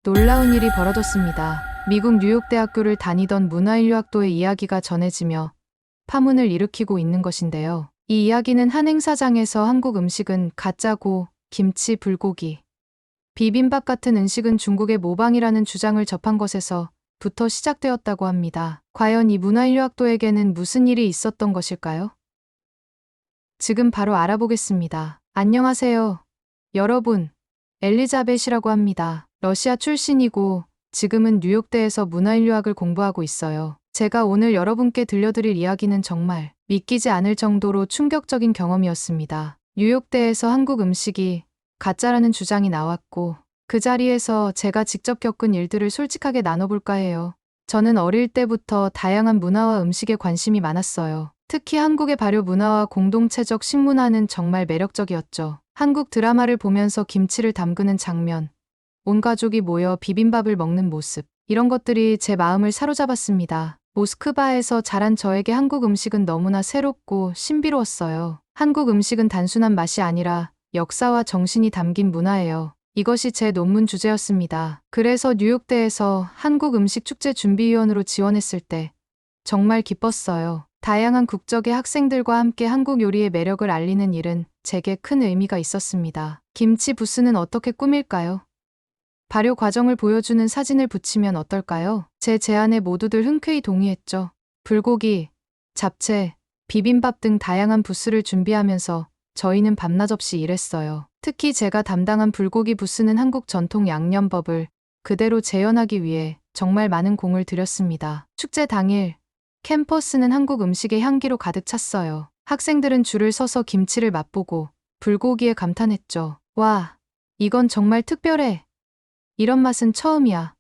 놀라운 일이 벌어졌습니다. 미국 뉴욕 대학교를 다니던 문화인류학도의 이야기가 전해지며 파문을 일으키고 있는 것인데요. 이 이야기는 한 행사장에서 한국 음식은 가짜고 김치, 불고기, 비빔밥 같은 음식은 중국의 모방이라는 주장을 접한 것에서부터 시작되었다고 합니다. 과연 이 문화인류학도에게는 무슨 일이 있었던 것일까요? 지금 바로 알아보겠습니다. 안녕하세요. 여러분, 엘리자벳이라고 합니다. 러시아 출신이고 지금은 뉴욕대에서 문화인류학을 공부하고 있어요. 제가 오늘 여러분께 들려드릴 이야기는 정말 믿기지 않을 정도로 충격적인 경험이었습니다. 뉴욕대에서 한국 음식이 가짜라는 주장이 나왔고 그 자리에서 제가 직접 겪은 일들을 솔직하게 나눠볼까 해요. 저는 어릴 때부터 다양한 문화와 음식에 관심이 많았어요. 특히 한국의 발효 문화와 공동체적 식문화는 정말 매력적이었죠. 한국 드라마를 보면서 김치를 담그는 장면, 온 가족이 모여 비빔밥을 먹는 모습, 이런 것들이 제 마음을 사로잡았습니다. 모스크바에서 자란 저에게 한국 음식은 너무나 새롭고 신비로웠어요. 한국 음식은 단순한 맛이 아니라 역사와 정신이 담긴 문화예요. 이것이 제 논문 주제였습니다. 그래서 뉴욕대에서 한국 음식 축제 준비위원으로 지원했을 때 정말 기뻤어요. 다양한 국적의 학생들과 함께 한국 요리의 매력을 알리는 일은 제게 큰 의미가 있었습니다. 김치 부스는 어떻게 꾸밀까요? 발효 과정을 보여주는 사진을 붙이면 어떨까요? 제 제안에 모두들 흔쾌히 동의했죠. 불고기, 잡채, 비빔밥 등 다양한 부스를 준비하면서 저희는 밤낮 없이 일했어요. 특히 제가 담당한 불고기 부스는 한국 전통 양념법을 그대로 재현하기 위해 정말 많은 공을 들였습니다. 축제 당일, 캠퍼스는 한국 음식의 향기로 가득 찼어요. 학생들은 줄을 서서 김치를 맛보고 불고기에 감탄했죠. 와, 이건 정말 특별해. 이런 맛은 처음이야.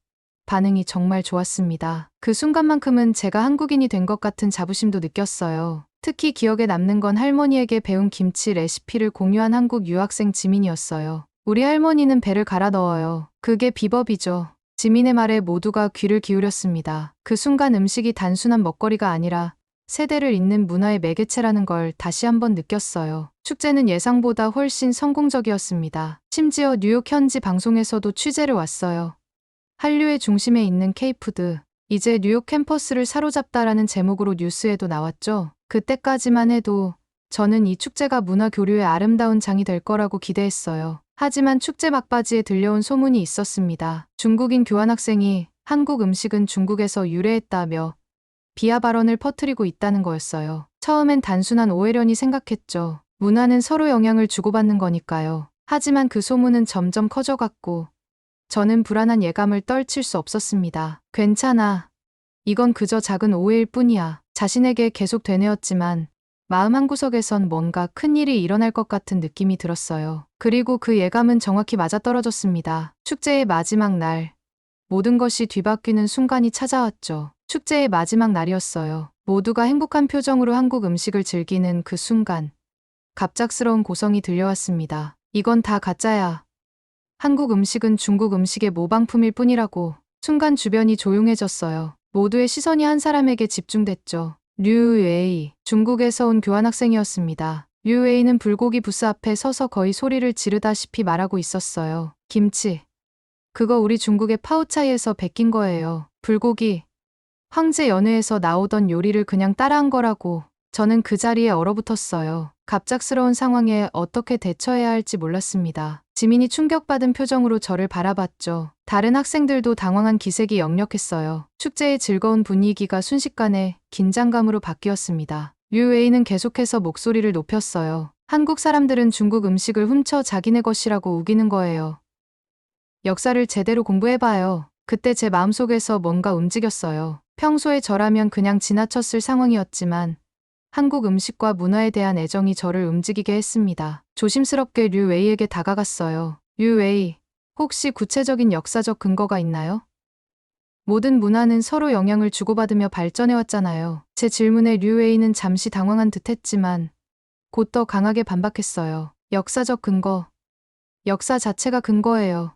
반응이 정말 좋았습니다. 그 순간만큼은 제가 한국인이 된 것 같은 자부심도 느꼈어요. 특히 기억에 남는 건 할머니에게 배운 김치 레시피를 공유한 한국 유학생 지민이었어요. 우리 할머니는 배를 갈아 넣어요. 그게 비법이죠. 지민의 말에 모두가 귀를 기울였습니다. 그 순간 음식이 단순한 먹거리가 아니라 세대를 잇는 문화의 매개체라는 걸 다시 한번 느꼈어요. 축제는 예상보다 훨씬 성공적이었습니다. 심지어 뉴욕 현지 방송에서도 취재를 왔어요. 한류의 중심에 있는 K푸드, 이제 뉴욕 캠퍼스를 사로잡다라는 제목으로 뉴스에도 나왔죠. 그때까지만 해도 저는 이 축제가 문화 교류의 아름다운 장이 될 거라고 기대했어요. 하지만 축제 막바지에 들려온 소문이 있었습니다. 중국인 교환학생이 한국 음식은 중국에서 유래했다며 비하 발언을 퍼뜨리고 있다는 거였어요. 처음엔 단순한 오해려니 생각했죠. 문화는 서로 영향을 주고받는 거니까요. 하지만 그 소문은 점점 커져갔고 저는 불안한 예감을 떨칠 수 없었습니다. 괜찮아. 이건 그저 작은 오해일 뿐이야. 자신에게 계속 되뇌었지만 마음 한구석에선 뭔가 큰일이 일어날 것 같은 느낌이 들었어요. 그리고 그 예감은 정확히 맞아떨어졌습니다. 축제의 마지막 날, 모든 것이 뒤바뀌는 순간이 찾아왔죠. 축제의 마지막 날이었어요. 모두가 행복한 표정으로 한국 음식을 즐기는 그 순간, 갑작스러운 고성이 들려왔습니다. 이건 다 가짜야. 한국 음식은 중국 음식의 모방품일 뿐이라고. 순간 주변이 조용해졌어요. 모두의 시선이 한 사람에게 집중됐죠. 류웨이, 중국에서 온 교환학생이었습니다. 류웨이는 불고기 부스 앞에 서서 거의 소리를 지르다시피 말하고 있었어요. 김치. 그거 우리 중국의 파오차이에서 베낀 거예요. 불고기. 황제 연회에서 나오던 요리를 그냥 따라한 거라고. 저는 그 자리에 얼어붙었어요. 갑작스러운 상황에 어떻게 대처해야 할지 몰랐습니다. 지민이 충격받은 표정으로 저를 바라봤죠. 다른 학생들도 당황한 기색이 역력했어요. 축제의 즐거운 분위기가 순식간에 긴장감으로 바뀌었습니다. 류웨이는 계속해서 목소리를 높였어요. 한국 사람들은 중국 음식을 훔쳐 자기네 것이라고 우기는 거예요. 역사를 제대로 공부해봐요. 그때 제 마음속에서 뭔가 움직였어요. 평소에 저라면 그냥 지나쳤을 상황이었지만 한국 음식과 문화에 대한 애정이 저를 움직이게 했습니다. 조심스럽게 류웨이에게 다가갔어요. 류웨이, 혹시 구체적인 역사적 근거가 있나요? 모든 문화는 서로 영향을 주고받으며 발전해왔잖아요. 제 질문에 류웨이는 잠시 당황한 듯했지만 곧 더 강하게 반박했어요. 역사적 근거. 역사 자체가 근거예요.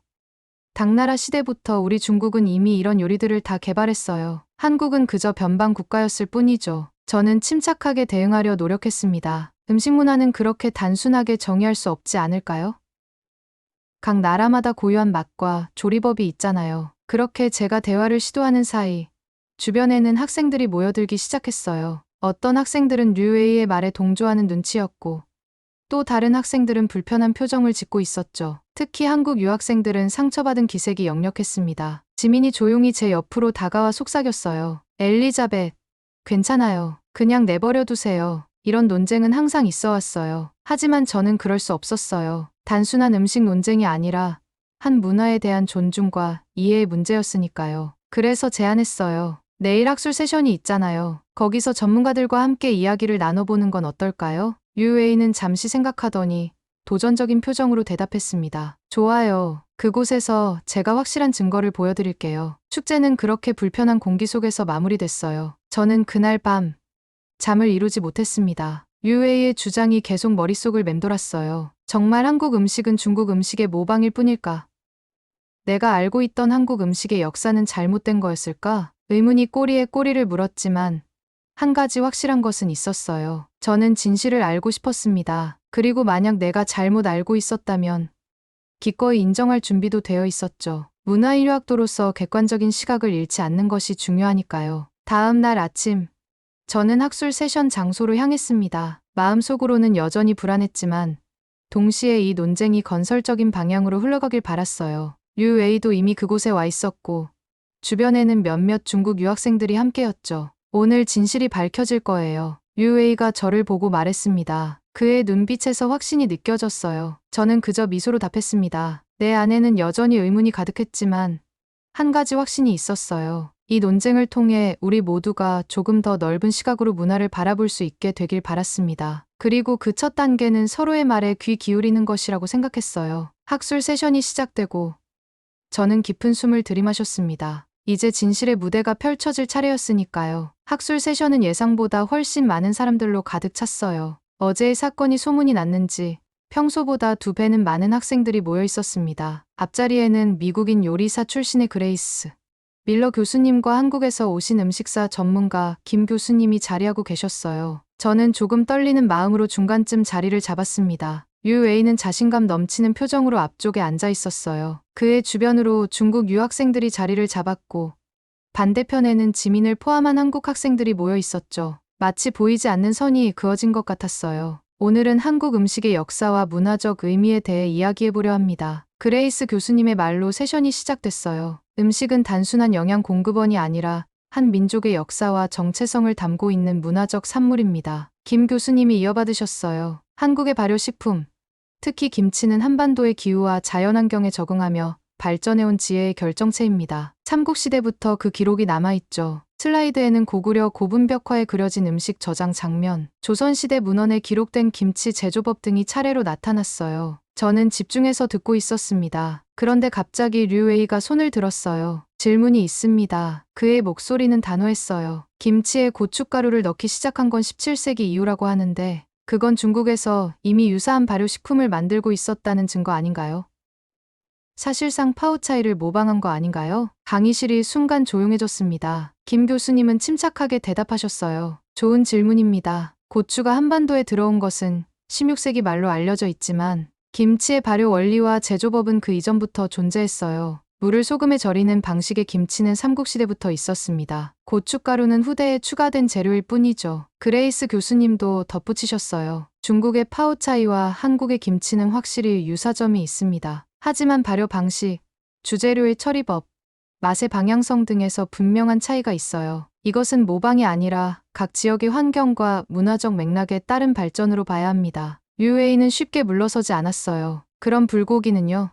당나라 시대부터 우리 중국은 이미 이런 요리들을 다 개발했어요. 한국은 그저 변방 국가였을 뿐이죠. 저는 침착하게 대응하려 노력했습니다. 음식 문화는 그렇게 단순하게 정의할 수 없지 않을까요? 각 나라마다 고유한 맛과 조리법이 있잖아요. 그렇게 제가 대화를 시도하는 사이 주변에는 학생들이 모여들기 시작했어요. 어떤 학생들은 류웨이의 말에 동조하는 눈치였고 또 다른 학생들은 불편한 표정을 짓고 있었죠. 특히 한국 유학생들은 상처받은 기색이 역력했습니다. 지민이 조용히 제 옆으로 다가와 속삭였어요. 엘리자벳, 괜찮아요. 그냥 내버려 두세요. 이런 논쟁은 항상 있어 왔어요. 하지만 저는 그럴 수 없었어요. 단순한 음식 논쟁이 아니라 한 문화에 대한 존중과 이해의 문제였으니까요. 그래서 제안했어요. 내일 학술 세션이 있잖아요. 거기서 전문가들과 함께 이야기를 나눠보는 건 어떨까요? 류웨이는 잠시 생각하더니 도전적인 표정으로 대답했습니다. 좋아요. 그곳에서 제가 확실한 증거를 보여드릴게요. 축제는 그렇게 불편한 공기 속에서 마무리됐어요. 저는 그날 밤 잠을 이루지 못했습니다. 류웨이의 주장이 계속 머릿속을 맴돌았어요. 정말 한국 음식은 중국 음식의 모방일 뿐일까? 내가 알고 있던 한국 음식의 역사는 잘못된 거였을까? 의문이 꼬리에 꼬리를 물었지만 한 가지 확실한 것은 있었어요. 저는 진실을 알고 싶었습니다. 그리고 만약 내가 잘못 알고 있었다면 기꺼이 인정할 준비도 되어 있었죠. 문화인류학도로서 객관적인 시각을 잃지 않는 것이 중요하니까요. 다음 날 아침, 저는 학술 세션 장소로 향했습니다. 마음속으로는 여전히 불안했지만 동시에 이 논쟁이 건설적인 방향으로 흘러가길 바랐어요. 류웨이도 이미 그곳에 와 있었고 주변에는 몇몇 중국 유학생들이 함께였죠. 오늘 진실이 밝혀질 거예요. 류웨이가 저를 보고 말했습니다. 그의 눈빛에서 확신이 느껴졌어요. 저는 그저 미소로 답했습니다. 내 안에는 여전히 의문이 가득했지만 한 가지 확신이 있었어요. 이 논쟁을 통해 우리 모두가 조금 더 넓은 시각으로 문화를 바라볼 수 있게 되길 바랐습니다. 그리고 그 첫 단계는 서로의 말에 귀 기울이는 것이라고 생각했어요. 학술 세션이 시작되고 저는 깊은 숨을 들이마셨습니다. 이제 진실의 무대가 펼쳐질 차례였으니까요. 학술 세션은 예상보다 훨씬 많은 사람들로 가득 찼어요. 어제의 사건이 소문이 났는지 평소보다 2배는 많은 학생들이 모여 있었습니다. 앞자리에는 미국인 요리사 출신의 그레이스 밀러 교수님과 한국에서 오신 음식사 전문가 김 교수님이 자리하고 계셨어요. 저는 조금 떨리는 마음으로 중간쯤 자리를 잡았습니다. 류웨이는 자신감 넘치는 표정으로 앞쪽에 앉아 있었어요. 그의 주변으로 중국 유학생들이 자리를 잡았고 반대편에는 지민을 포함한 한국 학생들이 모여 있었죠. 마치 보이지 않는 선이 그어진 것 같았어요. 오늘은 한국 음식의 역사와 문화적 의미에 대해 이야기해보려 합니다. 그레이스 교수님의 말로 세션이 시작됐어요. 음식은 단순한 영양 공급원이 아니라 한 민족의 역사와 정체성을 담고 있는 문화적 산물입니다. 김 교수님이 이어받으셨어요. 한국의 발효식품, 특히 김치는 한반도의 기후와 자연환경에 적응하며 발전해온 지혜의 결정체입니다. 삼국시대부터 그 기록이 남아있죠. 슬라이드에는 고구려 고분벽화에 그려진 음식 저장 장면, 조선시대 문헌에 기록된 김치 제조법 등이 차례로 나타났어요. 저는 집중해서 듣고 있었습니다. 그런데 갑자기 류웨이가 손을 들었어요. 질문이 있습니다. 그의 목소리는 단호했어요. 김치에 고춧가루를 넣기 시작한 건 17세기 이후라고 하는데 그건 중국에서 이미 유사한 발효식품을 만들고 있었다는 증거 아닌가요? 사실상 파오차이를 모방한 거 아닌가요? 강의실이 순간 조용해졌습니다. 김 교수님은 침착하게 대답하셨어요. 좋은 질문입니다. 고추가 한반도에 들어온 것은 16세기 말로 알려져 있지만 김치의 발효 원리와 제조법은 그 이전부터 존재했어요. 물을 소금에 절이는 방식의 김치는 삼국시대부터 있었습니다. 고춧가루는 후대에 추가된 재료일 뿐이죠. 그레이스 교수님도 덧붙이셨어요. 중국의 파오차이와 한국의 김치는 확실히 유사점이 있습니다. 하지만 발효 방식, 주재료의 처리법, 맛의 방향성 등에서 분명한 차이가 있어요. 이것은 모방이 아니라 각 지역의 환경과 문화적 맥락에 따른 발전으로 봐야 합니다. 류웨이는 쉽게 물러서지 않았어요. 그럼 불고기는요?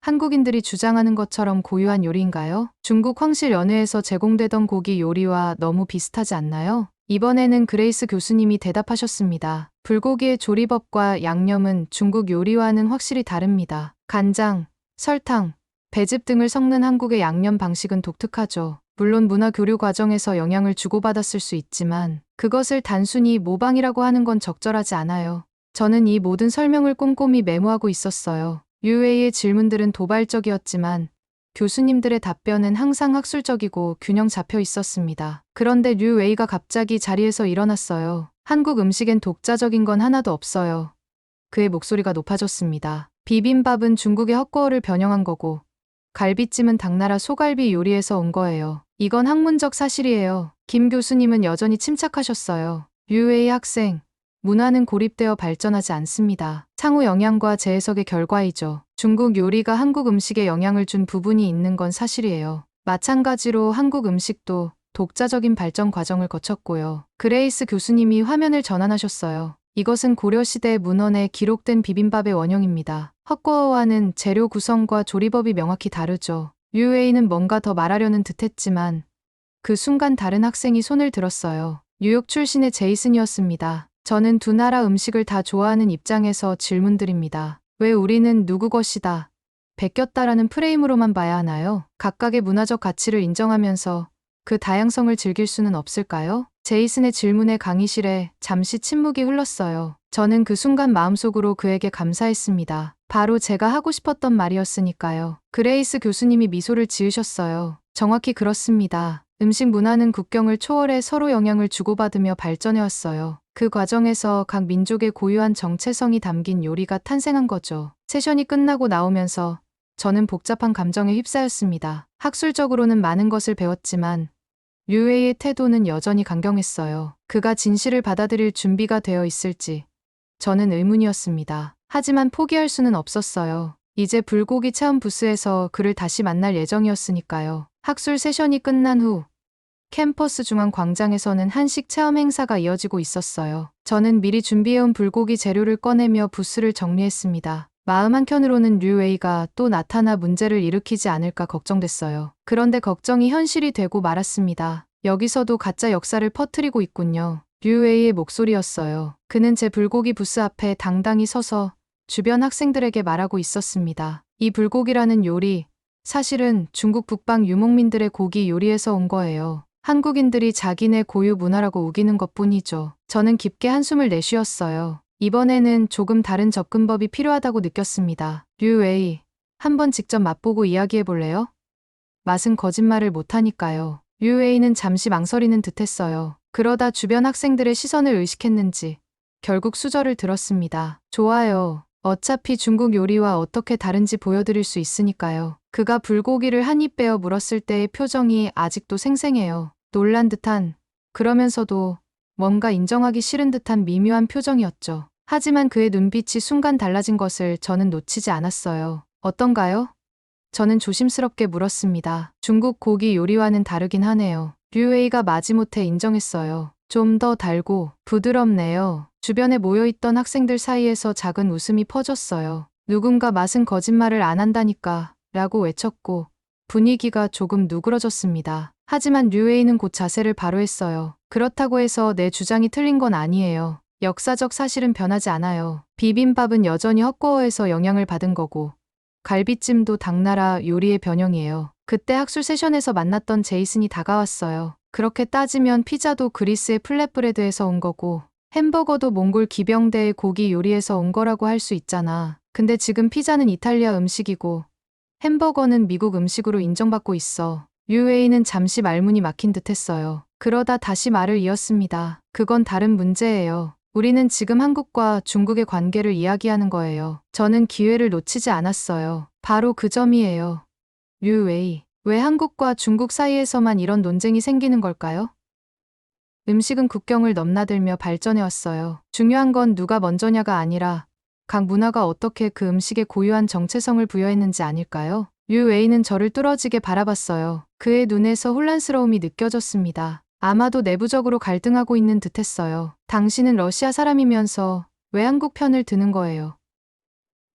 한국인들이 주장하는 것처럼 고유한 요리인가요? 중국 황실 연회에서 제공되던 고기 요리와 너무 비슷하지 않나요? 이번에는 그레이스 교수님이 대답하셨습니다. 불고기의 조리법과 양념은 중국 요리와는 확실히 다릅니다. 간장, 설탕, 배즙 등을 섞는 한국의 양념 방식은 독특하죠. 물론 문화 교류 과정에서 영향을 주고받았을 수 있지만 그것을 단순히 모방이라고 하는 건 적절하지 않아요. 저는 이 모든 설명을 꼼꼼히 메모하고 있었어요. 류웨이의 질문들은 도발적이었지만 교수님들의 답변은 항상 학술적이고 균형 잡혀 있었습니다. 그런데 류웨이가 갑자기 자리에서 일어났어요. 한국 음식엔 독자적인 건 하나도 없어요. 그의 목소리가 높아졌습니다. 비빔밥은 중국의 헛구어를 변형한 거고, 갈비찜은 당나라 소갈비 요리에서 온 거예요. 이건 학문적 사실이에요. 김 교수님은 여전히 침착하셨어요. 류웨이 학생, 문화는 고립되어 발전하지 않습니다. 상호 영향과 재해석의 결과이죠. 중국 요리가 한국 음식에 영향을 준 부분이 있는 건 사실이에요. 마찬가지로 한국 음식도 독자적인 발전 과정을 거쳤고요. 그레이스 교수님이 화면을 전환하셨어요. 이것은 고려시대 문헌에 기록된 비빔밥의 원형입니다. 헛구어와는 재료 구성과 조리법이 명확히 다르죠. 류웨이는 뭔가 더 말하려는 듯했지만 그 순간 다른 학생이 손을 들었어요. 뉴욕 출신의 제이슨이었습니다. 저는 두 나라 음식을 다 좋아하는 입장에서 질문드립니다. 왜 우리는 누구 것이다, 베꼈다라는 프레임으로만 봐야 하나요? 각각의 문화적 가치를 인정하면서 그 다양성을 즐길 수는 없을까요? 제이슨의 질문에 강의실에 잠시 침묵이 흘렀어요. 저는 그 순간 마음속으로 그에게 감사했습니다. 바로 제가 하고 싶었던 말이었으니까요. 그레이스 교수님이 미소를 지으셨어요. 정확히 그렇습니다. 음식 문화는 국경을 초월해 서로 영향을 주고받으며 발전해왔어요. 그 과정에서 각 민족의 고유한 정체성이 담긴 요리가 탄생한 거죠. 세션이 끝나고 나오면서 저는 복잡한 감정에 휩싸였습니다. 학술적으로는 많은 것을 배웠지만 류웨이의 태도는 여전히 강경했어요. 그가 진실을 받아들일 준비가 되어 있을지 저는 의문이었습니다. 하지만 포기할 수는 없었어요. 이제 불고기 체험 부스에서 그를 다시 만날 예정이었으니까요. 학술 세션이 끝난 후 캠퍼스 중앙 광장에서는 한식 체험 행사가 이어지고 있었어요. 저는 미리 준비해온 불고기 재료를 꺼내며 부스를 정리했습니다. 마음 한켠으로는 류웨이가 또 나타나 문제를 일으키지 않을까 걱정됐어요. 그런데 걱정이 현실이 되고 말았습니다. 여기서도 가짜 역사를 퍼뜨리고 있군요. 류웨이의 목소리였어요. 그는 제 불고기 부스 앞에 당당히 서서 주변 학생들에게 말하고 있었습니다. 이 불고기라는 요리, 사실은 중국 북방 유목민들의 고기 요리에서 온 거예요. 한국인들이 자기네 고유 문화라고 우기는 것뿐이죠. 저는 깊게 한숨을 내쉬었어요. 이번에는 조금 다른 접근법이 필요하다고 느꼈습니다. 류웨이, 한번 직접 맛보고 이야기해볼래요? 맛은 거짓말을 못하니까요. 류웨이는 잠시 망설이는 듯했어요. 그러다 주변 학생들의 시선을 의식했는지 결국 수저를 들었습니다. 좋아요. 어차피 중국 요리와 어떻게 다른지 보여드릴 수 있으니까요. 그가 불고기를 한 입 빼어 물었을 때의 표정이 아직도 생생해요. 놀란 듯한, 그러면서도 뭔가 인정하기 싫은 듯한 미묘한 표정이었죠. 하지만 그의 눈빛이 순간 달라진 것을 저는 놓치지 않았어요. 어떤가요? 저는 조심스럽게 물었습니다. 중국 고기 요리와는 다르긴 하네요. 류웨이가 마지못해 인정했어요. 좀 더 달고 부드럽네요. 주변에 모여있던 학생들 사이에서 작은 웃음이 퍼졌어요. 누군가 맛은 거짓말을 안 한다니까 라고 외쳤고 분위기가 조금 누그러졌습니다. 하지만 류웨이는 곧 자세를 바로 했어요. 그렇다고 해서 내 주장이 틀린 건 아니에요. 역사적 사실은 변하지 않아요. 비빔밥은 여전히 헛구어에서 영향을 받은 거고 갈비찜도 당나라 요리의 변형이에요. 그때 학술 세션에서 만났던 제이슨이 다가왔어요. 그렇게 따지면 피자도 그리스의 플랫브레드에서 온 거고 햄버거도 몽골 기병대의 고기 요리에서 온 거라고 할 수 있잖아. 근데 지금 피자는 이탈리아 음식이고 햄버거는 미국 음식으로 인정받고 있어. 류웨이는 잠시 말문이 막힌 듯했어요. 그러다 다시 말을 이었습니다. 그건 다른 문제예요. 우리는 지금 한국과 중국의 관계를 이야기하는 거예요. 저는 기회를 놓치지 않았어요. 바로 그 점이에요. 류웨이, 왜 한국과 중국 사이에서만 이런 논쟁이 생기는 걸까요? 음식은 국경을 넘나들며 발전해왔어요. 중요한 건 누가 먼저냐가 아니라 각 문화가 어떻게 그 음식에 고유한 정체성을 부여했는지 아닐까요? 류웨이는 저를 뚫어지게 바라봤어요. 그의 눈에서 혼란스러움이 느껴졌습니다. 아마도 내부적으로 갈등하고 있는 듯했어요. 당신은 러시아 사람이면서 왜 한국 편을 드는 거예요?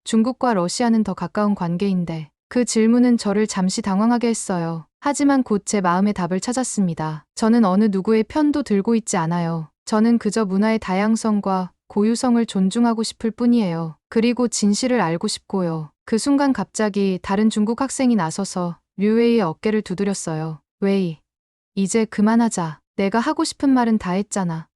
중국과 러시아는 더 가까운 관계인데. 그 질문은 저를 잠시 당황하게 했어요. 하지만 곧 제 마음의 답을 찾았습니다. 저는 어느 누구의 편도 들고 있지 않아요. 저는 그저 문화의 다양성과 고유성을 존중하고 싶을 뿐이에요. 그리고 진실을 알고 싶고요. 그 순간 갑자기 다른 중국 학생이 나서서 류웨이의 어깨를 두드렸어요. 웨이, 이제 그만하자. 내가 하고 싶은 말은 다 했잖아.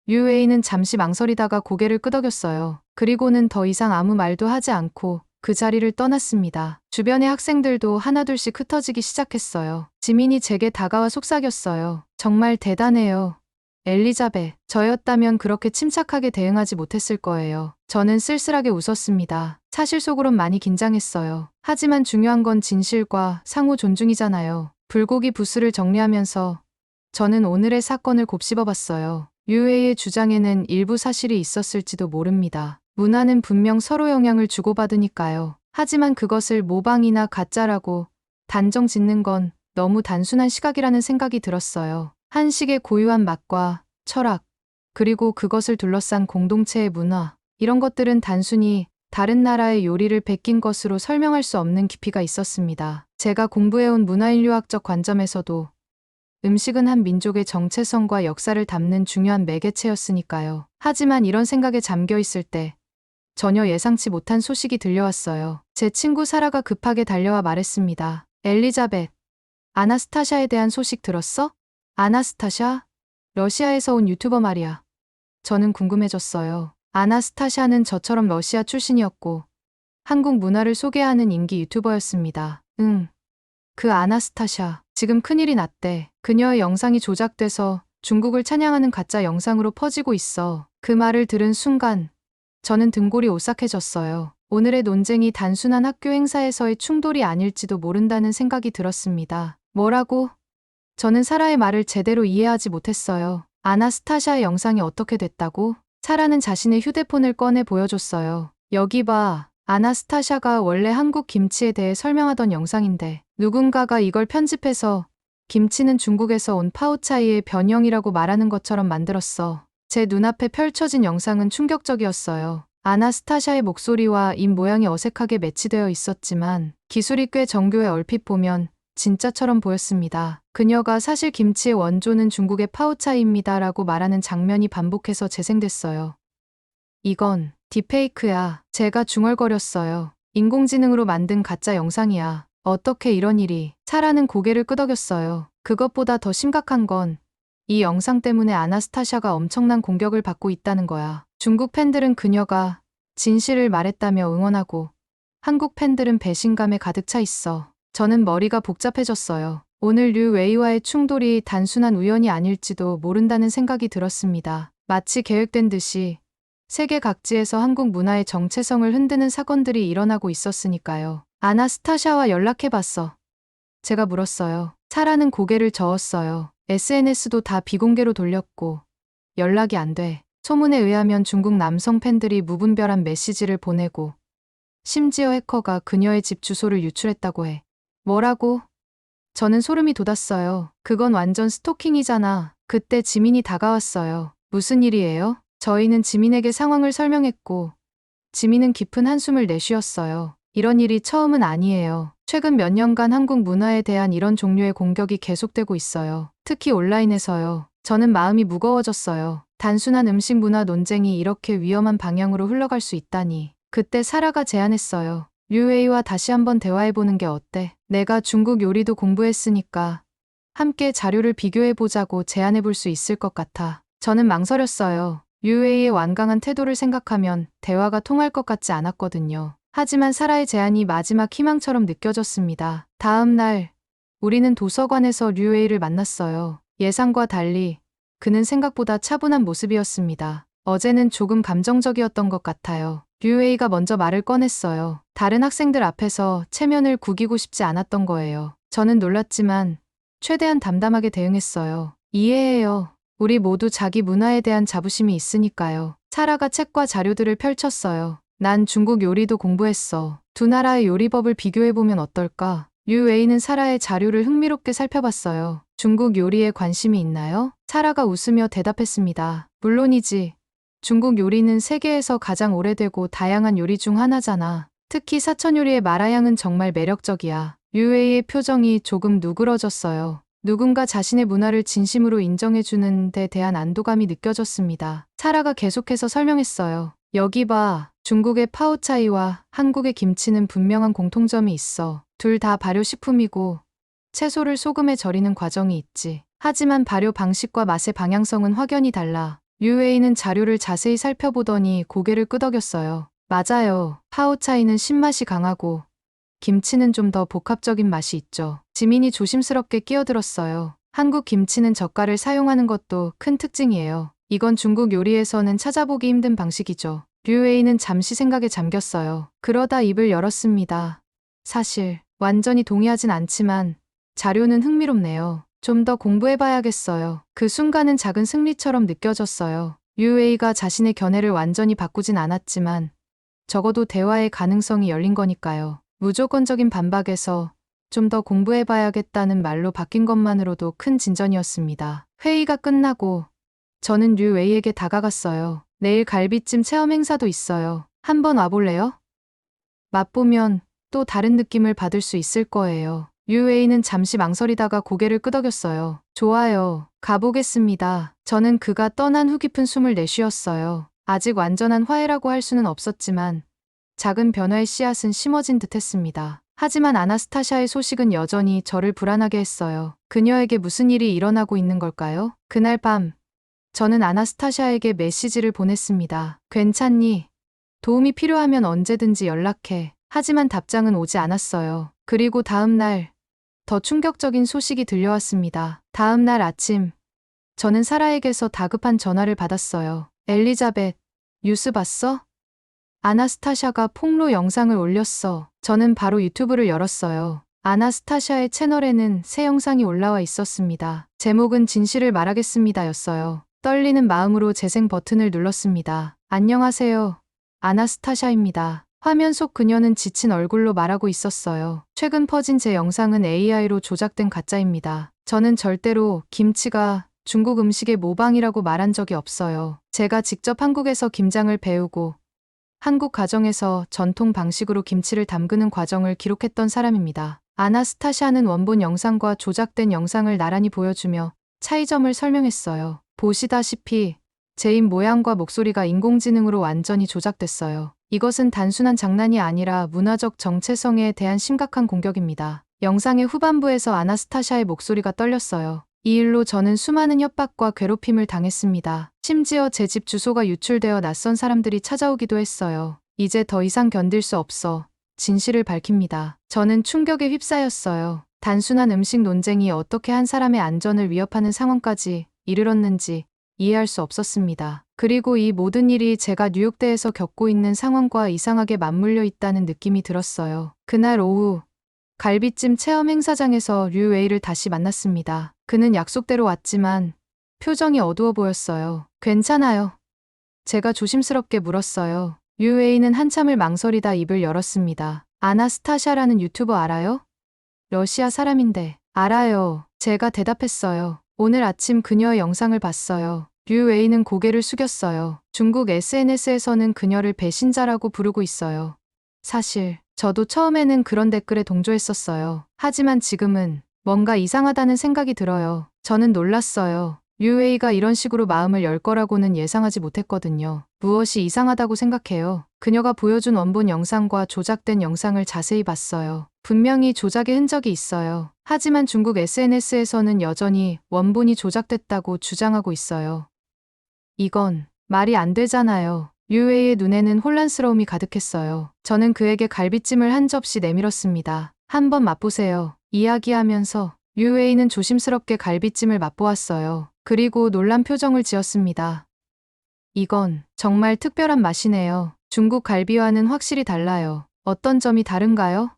류웨이는 잠시 망설이다가 고개를 끄덕였어요. 그리고는 더 이상 아무 말도 하지 않고 그 자리를 떠났습니다. 주변의 학생들도 하나둘씩 흩어지기 시작했어요. 지민이 제게 다가와 속삭였어요. 정말 대단해요. 엘리자벳, 저였다면 그렇게 침착하게 대응하지 못했을 거예요. 저는 쓸쓸하게 웃었습니다. 사실 속으론 많이 긴장했어요. 하지만 중요한 건 진실과 상호 존중이잖아요. 불고기 부스를 정리하면서 저는 오늘의 사건을 곱씹어봤어요. 류웨이의 주장에는 일부 사실이 있었을지도 모릅니다. 문화는 분명 서로 영향을 주고받으니까요. 하지만 그것을 모방이나 가짜라고 단정 짓는 건 너무 단순한 시각이라는 생각이 들었어요. 한식의 고유한 맛과 철학, 그리고 그것을 둘러싼 공동체의 문화, 이런 것들은 단순히 다른 나라의 요리를 베낀 것으로 설명할 수 없는 깊이가 있었습니다. 제가 공부해온 문화인류학적 관점에서도 음식은 한 민족의 정체성과 역사를 담는 중요한 매개체였으니까요. 하지만 이런 생각에 잠겨 있을 때 전혀 예상치 못한 소식이 들려왔어요. 제 친구 사라가 급하게 달려와 말했습니다. 엘리자벳, 아나스타샤에 대한 소식 들었어? 아나스타샤? 러시아에서 온 유튜버 말이야. 저는 궁금해졌어요. 아나스타샤는 저처럼 러시아 출신이었고 한국 문화를 소개하는 인기 유튜버였습니다. 응. 그 아나스타샤, 지금 큰일이 났대. 그녀의 영상이 조작돼서 중국을 찬양하는 가짜 영상으로 퍼지고 있어. 그 말을 들은 순간 저는 등골이 오싹해졌어요. 오늘의 논쟁이 단순한 학교 행사에서의 충돌이 아닐지도 모른다는 생각이 들었습니다. 뭐라고? 저는 사라의 말을 제대로 이해하지 못했어요. 아나스타샤의 영상이 어떻게 됐다고? 사라는 자신의 휴대폰을 꺼내 보여줬어요. 여기 봐. 아나스타샤가 원래 한국 김치에 대해 설명하던 영상인데 누군가가 이걸 편집해서 김치는 중국에서 온 파오차이의 변형이라고 말하는 것처럼 만들었어. 제 눈앞에 펼쳐진 영상은 충격적이었어요. 아나스타샤의 목소리와 입 모양이 어색하게 매치되어 있었지만 기술이 꽤 정교해. 얼핏 보면 진짜처럼 보였습니다. 그녀가 사실 김치의 원조는 중국의 파오차이입니다 라고 말하는 장면이 반복해서 재생됐어요. 이건 딥페이크야. 제가 중얼거렸어요. 인공지능으로 만든 가짜 영상이야. 어떻게 이런 일이. 사라는 고개를 끄덕였어요. 그것보다 더 심각한 건 이 영상 때문에 아나스타샤가 엄청난 공격을 받고 있다는 거야. 중국 팬들은 그녀가 진실을 말했다며 응원하고 한국 팬들은 배신감에 가득 차 있어. 저는 머리가 복잡해졌어요. 오늘 류 웨이와의 충돌이 단순한 우연이 아닐지도 모른다는 생각이 들었습니다. 마치 계획된 듯이 세계 각지에서 한국 문화의 정체성을 흔드는 사건들이 일어나고 있었으니까요. 아나스타샤와 연락해봤어. 제가 물었어요. 사라는 고개를 저었어요. SNS도 다 비공개로 돌렸고 연락이 안 돼. 소문에 의하면 중국 남성 팬들이 무분별한 메시지를 보내고 심지어 해커가 그녀의 집 주소를 유출했다고 해. 뭐라고? 저는 소름이 돋았어요. 그건 완전 스토킹이잖아. 그때 지민이 다가왔어요. 무슨 일이에요? 저희는 지민에게 상황을 설명했고 지민은 깊은 한숨을 내쉬었어요. 이런 일이 처음은 아니에요. 최근 몇 년간 한국 문화에 대한 이런 종류의 공격이 계속되고 있어요. 특히 온라인에서요. 저는 마음이 무거워졌어요. 단순한 음식 문화 논쟁이 이렇게 위험한 방향으로 흘러갈 수 있다니. 그때 사라가 제안했어요. 류웨이와 다시 한번 대화해보는 게 어때? 내가 중국 요리도 공부했으니까 함께 자료를 비교해보자고 제안해볼 수 있을 것 같아. 저는 망설였어요. 류웨이의 완강한 태도를 생각하면 대화가 통할 것 같지 않았거든요. 하지만 사라의 제안이 마지막 희망처럼 느껴졌습니다. 다음 날 우리는 도서관에서 류웨이를 만났어요. 예상과 달리 그는 생각보다 차분한 모습이었습니다. 어제는 조금 감정적이었던 것 같아요. 류웨이가 먼저 말을 꺼냈어요. 다른 학생들 앞에서 체면을 구기고 싶지 않았던 거예요. 저는 놀랐지만 최대한 담담하게 대응했어요. 이해해요. 우리 모두 자기 문화에 대한 자부심이 있으니까요. 사라가 책과 자료들을 펼쳤어요. 난 중국 요리도 공부했어. 두 나라의 요리법을 비교해보면 어떨까? 류웨이는 사라의 자료를 흥미롭게 살펴봤어요. 중국 요리에 관심이 있나요? 사라가 웃으며 대답했습니다. 물론이지. 중국 요리는 세계에서 가장 오래되고 다양한 요리 중 하나잖아. 특히 사천 요리의 마라향은 정말 매력적이야. 류웨이의 표정이 조금 누그러졌어요. 누군가 자신의 문화를 진심으로 인정해주는 데 대한 안도감이 느껴졌습니다. 사라가 계속해서 설명했어요. 여기 봐. 중국의 파오차이와 한국의 김치는 분명한 공통점이 있어. 둘 다 발효식품이고 채소를 소금에 절이는 과정이 있지. 하지만 발효 방식과 맛의 방향성은 확연히 달라. 류웨이는 자료를 자세히 살펴보더니 고개를 끄덕였어요. 맞아요. 파오차이는 신맛이 강하고 김치는 좀 더 복합적인 맛이 있죠. 지민이 조심스럽게 끼어들었어요. 한국 김치는 젓갈을 사용하는 것도 큰 특징이에요. 이건 중국 요리에서는 찾아보기 힘든 방식이죠. 류웨이는 잠시 생각에 잠겼어요. 그러다 입을 열었습니다. 사실 완전히 동의하진 않지만 자료는 흥미롭네요. 좀 더 공부해봐야겠어요. 그 순간은 작은 승리처럼 느껴졌어요. 류웨이가 자신의 견해를 완전히 바꾸진 않았지만 적어도 대화의 가능성이 열린 거니까요. 무조건적인 반박에서 좀 더 공부해봐야겠다는 말로 바뀐 것만으로도 큰 진전이었습니다. 회의가 끝나고 저는 류웨이에게 다가갔어요. 내일 갈비찜 체험 행사도 있어요. 한번 와볼래요? 맛보면 또 다른 느낌을 받을 수 있을 거예요. 류웨이는 잠시 망설이다가 고개를 끄덕였어요. 좋아요. 가보겠습니다. 저는 그가 떠난 후 깊은 숨을 내쉬었어요. 아직 완전한 화해라고 할 수는 없었지만 작은 변화의 씨앗은 심어진 듯 했습니다. 하지만 아나스타샤의 소식은 여전히 저를 불안하게 했어요. 그녀에게 무슨 일이 일어나고 있는 걸까요? 그날 밤 저는 아나스타샤에게 메시지를 보냈습니다. 괜찮니? 도움이 필요하면 언제든지 연락해. 하지만 답장은 오지 않았어요. 그리고 다음 날 더 충격적인 소식이 들려왔습니다. 다음 날 아침 저는 사라에게서 다급한 전화를 받았어요. 엘리자벳, 뉴스 봤어? 아나스타샤가 폭로 영상을 올렸어. 저는 바로 유튜브를 열었어요. 아나스타샤의 채널에는 새 영상이 올라와 있었습니다. 제목은 진실을 말하겠습니다 였어요. 떨리는 마음으로 재생 버튼을 눌렀습니다. 안녕하세요. 아나스타샤입니다. 화면 속 그녀는 지친 얼굴로 말하고 있었어요. 최근 퍼진 제 영상은 AI로 조작된 가짜입니다. 저는 절대로 김치가 중국 음식의 모방이라고 말한 적이 없어요. 제가 직접 한국에서 김장을 배우고 한국 가정에서 전통 방식으로 김치를 담그는 과정을 기록했던 사람입니다. 아나스타샤는 원본 영상과 조작된 영상을 나란히 보여주며 차이점을 설명했어요. 보시다시피 제 입 모양과 목소리가 인공지능으로 완전히 조작됐어요. 이것은 단순한 장난이 아니라 문화적 정체성에 대한 심각한 공격입니다. 영상의 후반부에서 아나스타샤의 목소리가 떨렸어요. 이 일로 저는 수많은 협박과 괴롭힘을 당했습니다. 심지어 제 집 주소가 유출되어 낯선 사람들이 찾아오기도 했어요. 이제 더 이상 견딜 수 없어 진실을 밝힙니다. 저는 충격에 휩싸였어요. 단순한 음식 논쟁이 어떻게 한 사람의 안전을 위협하는 상황까지 이르렀는지 이해할 수 없었습니다. 그리고 이 모든 일이 제가 뉴욕대에서 겪고 있는 상황과 이상하게 맞물려 있다는 느낌이 들었어요. 그날 오후 갈비찜 체험 행사장에서 류웨이를 다시 만났습니다. 그는 약속대로 왔지만 표정이 어두워 보였어요. 괜찮아요. 제가 조심스럽게 물었어요. 류웨이는 한참을 망설이다 입을 열었습니다. 아나스타샤라는 유튜버 알아요? 러시아 사람인데. 알아요. 제가 대답했어요. 오늘 아침 그녀의 영상을 봤어요. 류웨이는 고개를 숙였어요. 중국 SNS에서는 그녀를 배신자라고 부르고 있어요. 사실 저도 처음에는 그런 댓글에 동조했었어요. 하지만 지금은 뭔가 이상하다는 생각이 들어요. 저는 놀랐어요. 류웨이가 이런 식으로 마음을 열 거라고는 예상하지 못했거든요. 무엇이 이상하다고 생각해요? 그녀가 보여준 원본 영상과 조작된 영상을 자세히 봤어요. 분명히 조작의 흔적이 있어요. 하지만 중국 SNS에서는 여전히 원본이 조작됐다고 주장하고 있어요. 이건 말이 안 되잖아요. 류웨이의 눈에는 혼란스러움이 가득했어요. 저는 그에게 갈비찜을 한 접시 내밀었습니다. 한번 맛보세요. 이야기하면서 류웨이는 조심스럽게 갈비찜을 맛보았어요. 그리고 놀란 표정을 지었습니다. 이건 정말 특별한 맛이네요. 중국 갈비와는 확실히 달라요. 어떤 점이 다른가요?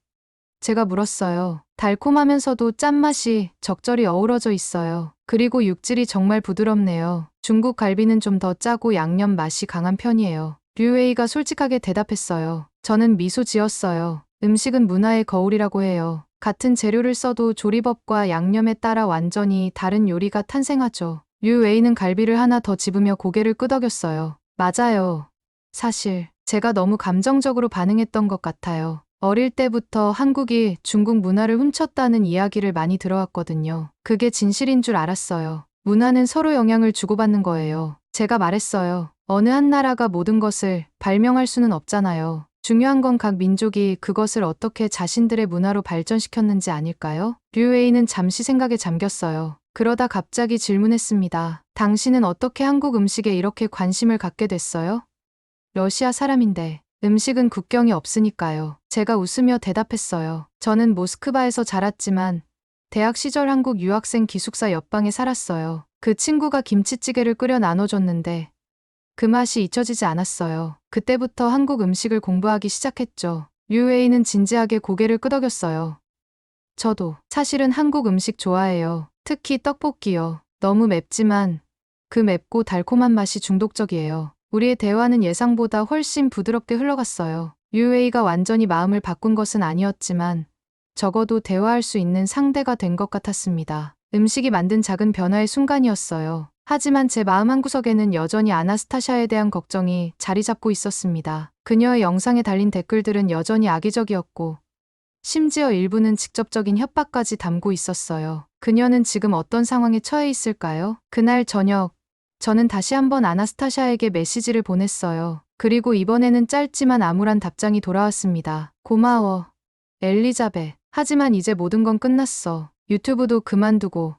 제가 물었어요. 달콤하면서도 짠맛이 적절히 어우러져 있어요. 그리고 육질이 정말 부드럽네요. 중국 갈비는 좀 더 짜고 양념 맛이 강한 편이에요. 류웨이가 솔직하게 대답했어요. 저는 미소 지었어요. 음식은 문화의 거울이라고 해요. 같은 재료를 써도 조리법과 양념에 따라 완전히 다른 요리가 탄생하죠. 류웨이는 갈비를 하나 더 집으며 고개를 끄덕였어요. 맞아요. 사실 제가 너무 감정적으로 반응했던 것 같아요. 어릴 때부터 한국이 중국 문화를 훔쳤다는 이야기를 많이 들어왔거든요. 그게 진실인 줄 알았어요. 문화는 서로 영향을 주고받는 거예요. 제가 말했어요. 어느 한 나라가 모든 것을 발명할 수는 없잖아요. 중요한 건 각 민족이 그것을 어떻게 자신들의 문화로 발전시켰는지 아닐까요? 류웨이는 잠시 생각에 잠겼어요. 그러다 갑자기 질문했습니다. 당신은 어떻게 한국 음식에 이렇게 관심을 갖게 됐어요? 러시아 사람인데 음식은 국경이 없으니까요. 제가 웃으며 대답했어요. 저는 모스크바에서 자랐지만 대학 시절 한국 유학생 기숙사 옆방에 살았어요. 그 친구가 김치찌개를 끓여 나눠줬는데 그 맛이 잊혀지지 않았어요. 그때부터 한국 음식을 공부하기 시작했죠. 류웨이는 진지하게 고개를 끄덕였어요. 저도 사실은 한국 음식 좋아해요. 특히 떡볶이요. 너무 맵지만 그 맵고 달콤한 맛이 중독적이에요. 우리의 대화는 예상보다 훨씬 부드럽게 흘러갔어요. 류웨이가 완전히 마음을 바꾼 것은 아니었지만 적어도 대화할 수 있는 상대가 된 것 같았습니다. 음식이 만든 작은 변화의 순간이었어요. 하지만 제 마음 한구석에는 여전히 아나스타샤에 대한 걱정이 자리 잡고 있었습니다. 그녀의 영상에 달린 댓글들은 여전히 악의적이었고 심지어 일부는 직접적인 협박까지 담고 있었어요. 그녀는 지금 어떤 상황에 처해 있을까요? 그날 저녁, 저는 다시 한번 아나스타샤에게 메시지를 보냈어요. 그리고 이번에는 짧지만 암울한 답장이 돌아왔습니다. 고마워, 엘리자벳. 하지만 이제 모든 건 끝났어. 유튜브도 그만두고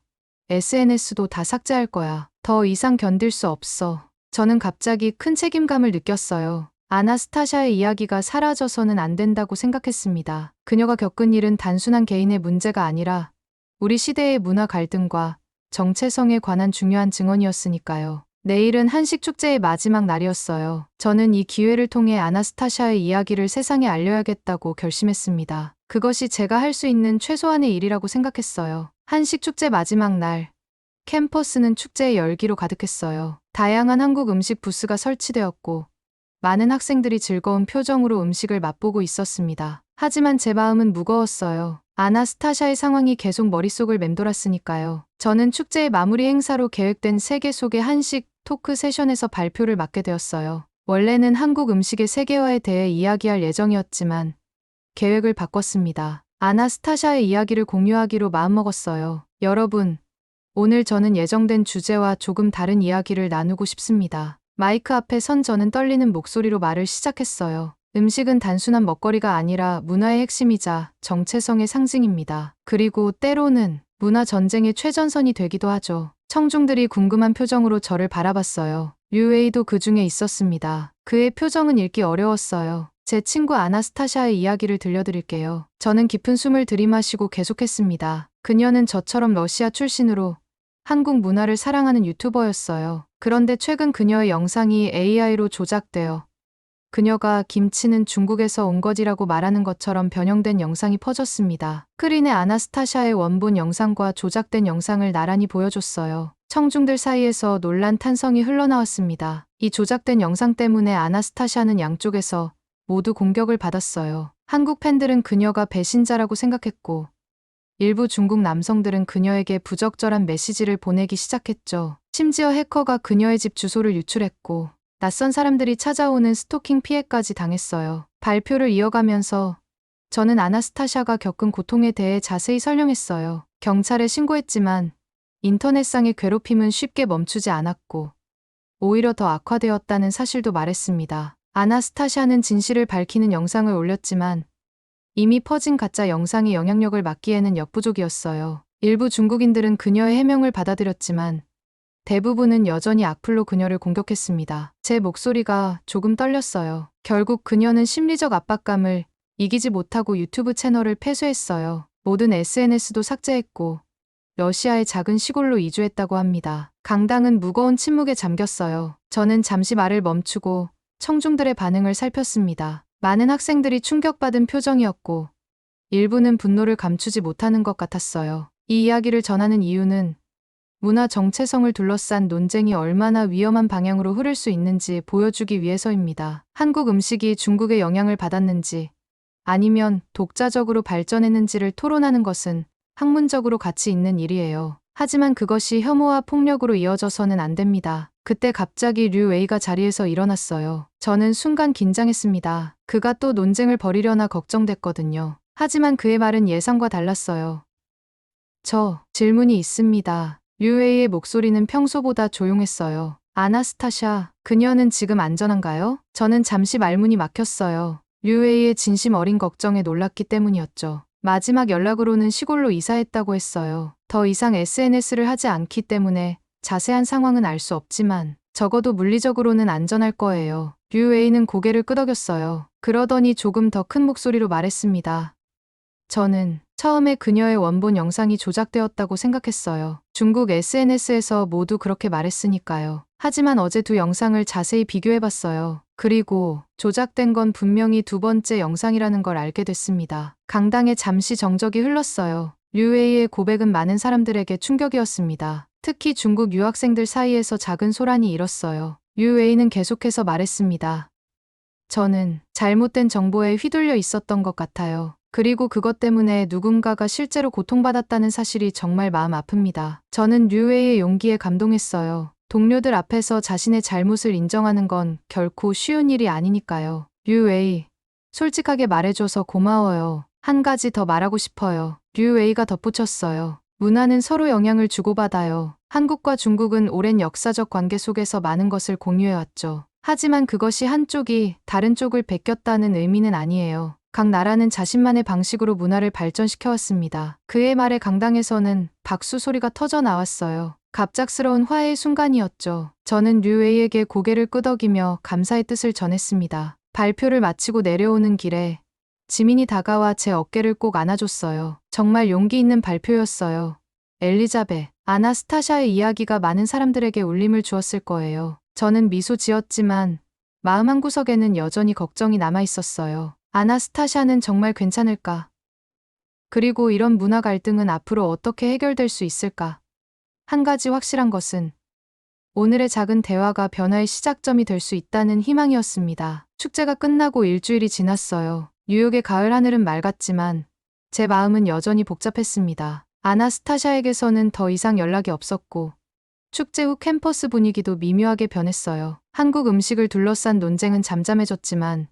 SNS도 다 삭제할 거야. 더 이상 견딜 수 없어. 저는 갑자기 큰 책임감을 느꼈어요. 아나스타샤의 이야기가 사라져서는 안 된다고 생각했습니다. 그녀가 겪은 일은 단순한 개인의 문제가 아니라 우리 시대의 문화 갈등과 정체성에 관한 중요한 증언이었으니까요. 내일은 한식 축제의 마지막 날이었어요. 저는 이 기회를 통해 아나스타샤의 이야기를 세상에 알려야겠다고 결심했습니다. 그것이 제가 할 수 있는 최소한의 일이라고 생각했어요. 한식 축제 마지막 날, 캠퍼스는 축제의 열기로 가득했어요. 다양한 한국 음식 부스가 설치되었고 많은 학생들이 즐거운 표정으로 음식을 맛보고 있었습니다. 하지만 제 마음은 무거웠어요. 아나스타샤의 상황이 계속 머릿속을 맴돌았으니까요. 저는 축제의 마무리 행사로 계획된 세계 속의 한식 토크 세션에서 발표를 맡게 되었어요. 원래는 한국 음식의 세계화에 대해 이야기할 예정이었지만 계획을 바꿨습니다. 아나스타샤의 이야기를 공유하기로 마음먹었어요. 여러분, 오늘 저는 예정된 주제와 조금 다른 이야기를 나누고 싶습니다. 마이크 앞에 선 저는 떨리는 목소리로 말을 시작했어요. 음식은 단순한 먹거리가 아니라 문화의 핵심이자 정체성의 상징입니다. 그리고 때로는 문화 전쟁의 최전선이 되기도 하죠. 청중들이 궁금한 표정으로 저를 바라봤어요. 류웨이도 그 중에 있었습니다. 그의 표정은 읽기 어려웠어요. 제 친구 아나스타샤의 이야기를 들려드릴게요. 저는 깊은 숨을 들이마시고 계속했습니다. 그녀는 저처럼 러시아 출신으로 한국 문화를 사랑하는 유튜버였어요. 그런데 최근 그녀의 영상이 AI로 조작되어 그녀가 김치는 중국에서 온 것이라고 말하는 것처럼 변형된 영상이 퍼졌습니다. 스크린에 아나스타샤의 원본 영상과 조작된 영상을 나란히 보여줬어요. 청중들 사이에서 놀란 탄성이 흘러나왔습니다. 이 조작된 영상 때문에 아나스타샤는 양쪽에서 모두 공격을 받았어요. 한국 팬들은 그녀가 배신자라고 생각했고 일부 중국 남성들은 그녀에게 부적절한 메시지를 보내기 시작했죠. 심지어 해커가 그녀의 집 주소를 유출했고 낯선 사람들이 찾아오는 스토킹 피해까지 당했어요. 발표를 이어가면서 저는 아나스타샤가 겪은 고통에 대해 자세히 설명했어요. 경찰에 신고했지만 인터넷상의 괴롭힘은 쉽게 멈추지 않았고 오히려 더 악화되었다는 사실도 말했습니다. 아나스타샤는 진실을 밝히는 영상을 올렸지만 이미 퍼진 가짜 영상의 영향력을 막기에는 역부족이었어요. 일부 중국인들은 그녀의 해명을 받아들였지만 대부분은 여전히 악플로 그녀를 공격했습니다. 제 목소리가 조금 떨렸어요. 결국 그녀는 심리적 압박감을 이기지 못하고 유튜브 채널을 폐쇄했어요. 모든 SNS도 삭제했고 러시아의 작은 시골로 이주했다고 합니다. 강당은 무거운 침묵에 잠겼어요. 저는 잠시 말을 멈추고 청중들의 반응을 살폈습니다. 많은 학생들이 충격받은 표정이었고 일부는 분노를 감추지 못하는 것 같았어요. 이 이야기를 전하는 이유는 문화 정체성을 둘러싼 논쟁이 얼마나 위험한 방향으로 흐를 수 있는지 보여주기 위해서입니다. 한국 음식이 중국의 영향을 받았는지 아니면 독자적으로 발전했는지를 토론하는 것은 학문적으로 가치 있는 일이에요. 하지만 그것이 혐오와 폭력으로 이어져서는 안 됩니다. 그때 갑자기 류웨이가 자리에서 일어났어요. 저는 순간 긴장했습니다. 그가 또 논쟁을 벌이려나 걱정됐거든요. 하지만 그의 말은 예상과 달랐어요. 질문이 있습니다. 류웨이의 목소리는 평소보다 조용했어요. 아나스타샤, 그녀는 지금 안전한가요? 저는 잠시 말문이 막혔어요. 류웨이의 진심 어린 걱정에 놀랐기 때문이었죠. 마지막 연락으로는 시골로 이사했다고 했어요. 더 이상 SNS를 하지 않기 때문에 자세한 상황은 알 수 없지만 적어도 물리적으로는 안전할 거예요. 류웨이는 고개를 끄덕였어요. 그러더니 조금 더 큰 목소리로 말했습니다. 저는 처음에 그녀의 원본 영상이 조작되었다고 생각했어요. 중국 SNS에서 모두 그렇게 말했으니까요. 하지만 어제 두 영상을 자세히 비교해봤어요. 그리고 조작된 건 분명히 두 번째 영상이라는 걸 알게 됐습니다. 강당에 잠시 정적이 흘렀어요. 류웨이의 고백은 많은 사람들에게 충격이었습니다. 특히 중국 유학생들 사이에서 작은 소란이 일었어요. 류웨이는 계속해서 말했습니다. 저는 잘못된 정보에 휘둘려 있었던 것 같아요. 그리고 그것 때문에 누군가가 실제로 고통받았다는 사실이 정말 마음 아픕니다. 저는 류웨이의 용기에 감동했어요. 동료들 앞에서 자신의 잘못을 인정하는 건 결코 쉬운 일이 아니니까요. 류웨이, 솔직하게 말해줘서 고마워요. 한 가지 더 말하고 싶어요. 류웨이가 덧붙였어요. 문화는 서로 영향을 주고받아요. 한국과 중국은 오랜 역사적 관계 속에서 많은 것을 공유해왔죠. 하지만 그것이 한쪽이 다른 쪽을 베꼈다는 의미는 아니에요. 각 나라는 자신만의 방식으로 문화를 발전시켜왔습니다. 그의 말에 강당에서는 박수 소리가 터져 나왔어요. 갑작스러운 화해의 순간이었죠. 저는 류웨이에게 고개를 끄덕이며 감사의 뜻을 전했습니다. 발표를 마치고 내려오는 길에 지민이 다가와 제 어깨를 꼭 안아줬어요. 정말 용기 있는 발표였어요. 엘리자벳, 아나스타샤의 이야기가 많은 사람들에게 울림을 주었을 거예요. 저는 미소 지었지만 마음 한구석에는 여전히 걱정이 남아 있었어요. 아나스타샤는 정말 괜찮을까? 그리고 이런 문화 갈등은 앞으로 어떻게 해결될 수 있을까? 한 가지 확실한 것은 오늘의 작은 대화가 변화의 시작점이 될 수 있다는 희망이었습니다. 축제가 끝나고 일주일이 지났어요. 뉴욕의 가을 하늘은 맑았지만 제 마음은 여전히 복잡했습니다. 아나스타샤에게서는 더 이상 연락이 없었고 축제 후 캠퍼스 분위기도 미묘하게 변했어요. 한국 음식을 둘러싼 논쟁은 잠잠해졌지만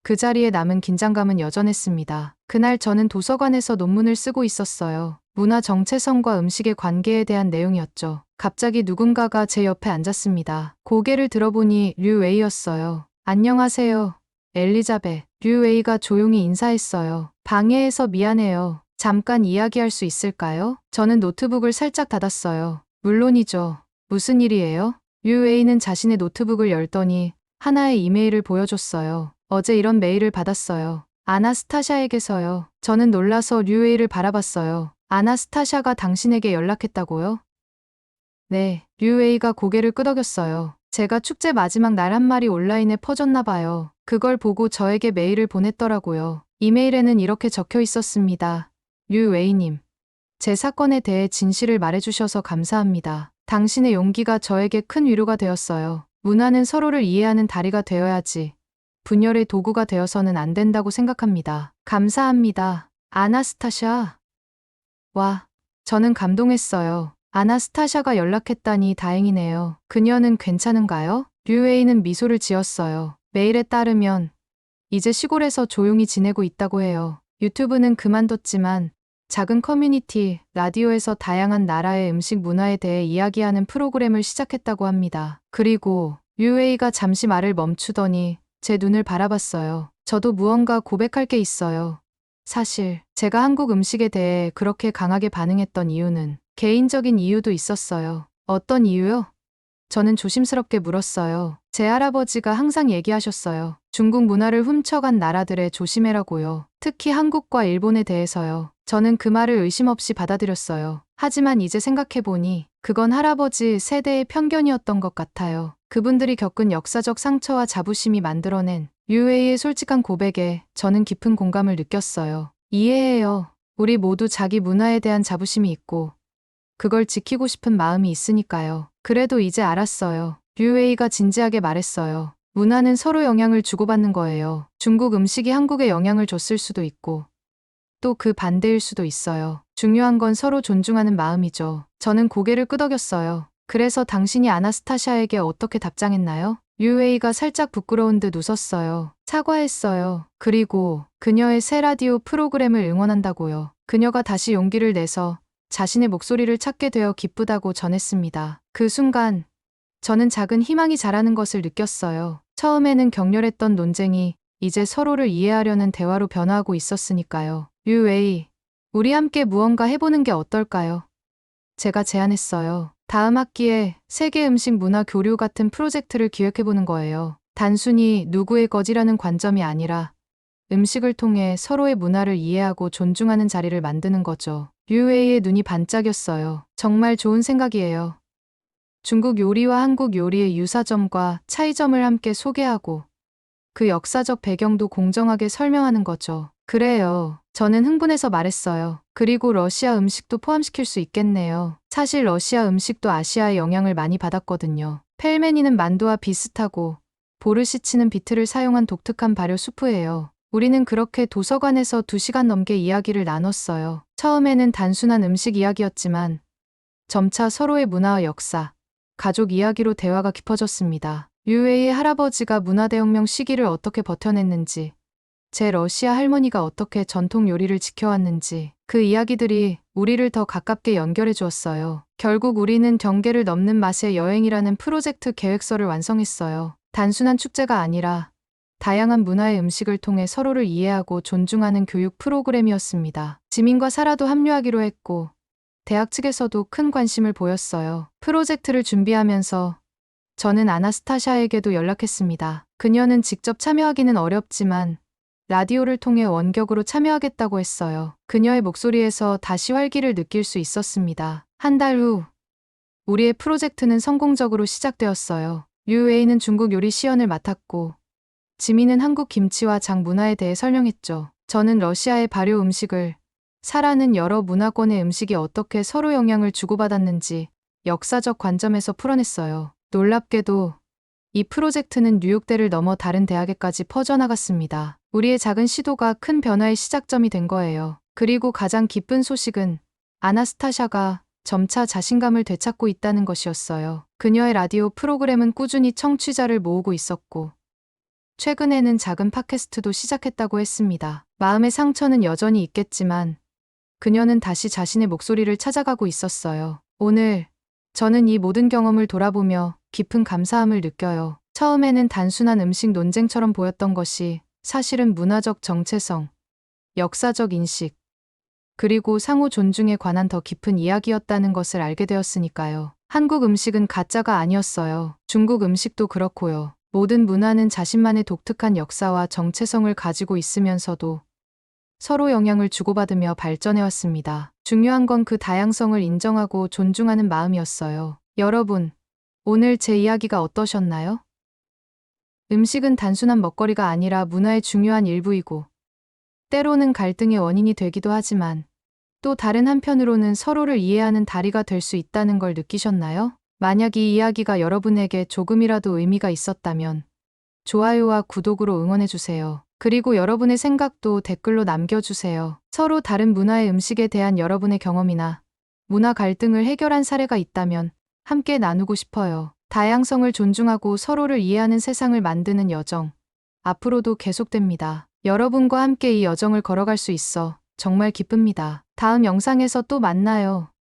그 자리에 남은 긴장감은 여전했습니다. 그날 저는 도서관에서 논문을 쓰고 있었어요. 문화 정체성과 음식의 관계에 대한 내용이었죠. 갑자기 누군가가 제 옆에 앉았습니다. 고개를 들어보니 류웨이였어요. 안녕하세요, 엘리자벳. 류웨이가 조용히 인사했어요. 방해해서 미안해요. 잠깐 이야기할 수 있을까요? 저는 노트북을 살짝 닫았어요. 물론이죠. 무슨 일이에요? 류웨이는 자신의 노트북을 열더니 하나의 이메일을 보여줬어요. 어제 이런 메일을 받았어요. 아나스타샤에게서요. 저는 놀라서 류웨이를 바라봤어요. 아나스타샤가 당신에게 연락했다고요? 네. 류웨이가 고개를 끄덕였어요. 제가 축제 마지막 날 한 말이 온라인에 퍼졌나 봐요. 그걸 보고 저에게 메일을 보냈더라고요. 이메일에는 이렇게 적혀 있었습니다. 류웨이님, 제 사건에 대해 진실을 말해주셔서 감사합니다. 당신의 용기가 저에게 큰 위로가 되었어요. 문화는 서로를 이해하는 다리가 되어야지 분열의 도구가 되어서는 안 된다고 생각합니다. 감사합니다. 아나스타샤. 와, 저는 감동했어요. 아나스타샤가 연락했다니 다행이네요. 그녀는 괜찮은가요? 류웨이는 미소를 지었어요. 메일에 따르면 이제 시골에서 조용히 지내고 있다고 해요. 유튜브는 그만뒀지만 작은 커뮤니티, 라디오에서 다양한 나라의 음식 문화에 대해 이야기하는 프로그램을 시작했다고 합니다. 그리고 류웨이가 잠시 말을 멈추더니 제 눈을 바라봤어요. 저도 무언가 고백할 게 있어요. 사실 제가 한국 음식에 대해 그렇게 강하게 반응했던 이유는 개인적인 이유도 있었어요. 어떤 이유요? 저는 조심스럽게 물었어요. 제 할아버지가 항상 얘기하셨어요. 중국 문화를 훔쳐간 나라들에 조심해라고요. 특히 한국과 일본에 대해서요. 저는 그 말을 의심 없이 받아들였어요. 하지만 이제 생각해보니 그건 할아버지 세대의 편견이었던 것 같아요. 그분들이 겪은 역사적 상처와 자부심이 만들어낸 류웨이의 솔직한 고백에 저는 깊은 공감을 느꼈어요. 이해해요. 우리 모두 자기 문화에 대한 자부심이 있고 그걸 지키고 싶은 마음이 있으니까요. 그래도 이제 알았어요. 류웨이가 진지하게 말했어요. 문화는 서로 영향을 주고받는 거예요. 중국 음식이 한국에 영향을 줬을 수도 있고 또 그 반대일 수도 있어요. 중요한 건 서로 존중하는 마음이죠. 저는 고개를 끄덕였어요. 그래서 당신이 아나스타샤에게 어떻게 답장했나요? 류웨이가 살짝 부끄러운 듯 웃었어요. 사과했어요. 그리고 그녀의 새 라디오 프로그램을 응원한다고요. 그녀가 다시 용기를 내서 자신의 목소리를 찾게 되어 기쁘다고 전했습니다. 그 순간 저는 작은 희망이 자라는 것을 느꼈어요. 처음에는 격렬했던 논쟁이 이제 서로를 이해하려는 대화로 변화하고 있었으니까요. 류웨이, 우리 함께 무언가 해보는 게 어떨까요? 제가 제안했어요. 다음 학기에 세계 음식 문화 교류 같은 프로젝트를 기획해보는 거예요. 단순히 누구의 거지라는 관점이 아니라 음식을 통해 서로의 문화를 이해하고 존중하는 자리를 만드는 거죠. 류웨이의 눈이 반짝였어요. 정말 좋은 생각이에요. 중국 요리와 한국 요리의 유사점과 차이점을 함께 소개하고 그 역사적 배경도 공정하게 설명하는 거죠. 그래요. 저는 흥분해서 말했어요. 그리고 러시아 음식도 포함시킬 수 있겠네요. 사실 러시아 음식도 아시아의 영향을 많이 받았거든요. 펠메니는 만두와 비슷하고 보르시치는 비트를 사용한 독특한 발효 수프예요. 우리는 그렇게 도서관에서 2시간 넘게 이야기를 나눴어요. 처음에는 단순한 음식 이야기였지만 점차 서로의 문화와 역사, 가족 이야기로 대화가 깊어졌습니다. 류웨이의 할아버지가 문화대혁명 시기를 어떻게 버텨냈는지, 제 러시아 할머니가 어떻게 전통 요리를 지켜왔는지 그 이야기들이 우리를 더 가깝게 연결해 주었어요. 결국 우리는 경계를 넘는 맛의 여행이라는 프로젝트 계획서를 완성했어요. 단순한 축제가 아니라 다양한 문화의 음식을 통해 서로를 이해하고 존중하는 교육 프로그램이었습니다. 지민과 사라도 합류하기로 했고 대학 측에서도 큰 관심을 보였어요. 프로젝트를 준비하면서 저는 아나스타샤에게도 연락했습니다. 그녀는 직접 참여하기는 어렵지만 라디오를 통해 원격으로 참여하겠다고 했어요. 그녀의 목소리에서 다시 활기를 느낄 수 있었습니다. 한 달 후, 우리의 프로젝트는 성공적으로 시작되었어요. 류웨이는 중국 요리 시연을 맡았고, 지민은 한국 김치와 장 문화에 대해 설명했죠. 저는 러시아의 발효 음식을, 사라는 여러 문화권의 음식이 어떻게 서로 영향을 주고받았는지 역사적 관점에서 풀어냈어요. 놀랍게도 이 프로젝트는 뉴욕대를 넘어 다른 대학에까지 퍼져나갔습니다. 우리의 작은 시도가 큰 변화의 시작점이 된 거예요. 그리고 가장 기쁜 소식은 아나스타샤가 점차 자신감을 되찾고 있다는 것이었어요. 그녀의 라디오 프로그램은 꾸준히 청취자를 모으고 있었고, 최근에는 작은 팟캐스트도 시작했다고 했습니다. 마음의 상처는 여전히 있겠지만, 그녀는 다시 자신의 목소리를 찾아가고 있었어요. 오늘, 저는 이 모든 경험을 돌아보며 깊은 감사함을 느껴요. 처음에는 단순한 음식 논쟁처럼 보였던 것이 사실은 문화적 정체성, 역사적 인식, 그리고 상호 존중에 관한 더 깊은 이야기였다는 것을 알게 되었으니까요. 한국 음식은 가짜가 아니었어요. 중국 음식도 그렇고요. 모든 문화는 자신만의 독특한 역사와 정체성을 가지고 있으면서도 서로 영향을 주고받으며 발전해왔습니다. 중요한 건 그 다양성을 인정하고 존중하는 마음이었어요. 여러분, 오늘 제 이야기가 어떠셨나요? 음식은 단순한 먹거리가 아니라 문화의 중요한 일부이고, 때로는 갈등의 원인이 되기도 하지만, 또 다른 한편으로는 서로를 이해하는 다리가 될 수 있다는 걸 느끼셨나요? 만약 이 이야기가 여러분에게 조금이라도 의미가 있었다면, 좋아요와 구독으로 응원해주세요. 그리고 여러분의 생각도 댓글로 남겨주세요. 서로 다른 문화의 음식에 대한 여러분의 경험이나 문화 갈등을 해결한 사례가 있다면 함께 나누고 싶어요. 다양성을 존중하고 서로를 이해하는 세상을 만드는 여정, 앞으로도 계속됩니다. 여러분과 함께 이 여정을 걸어갈 수 있어 정말 기쁩니다. 다음 영상에서 또 만나요.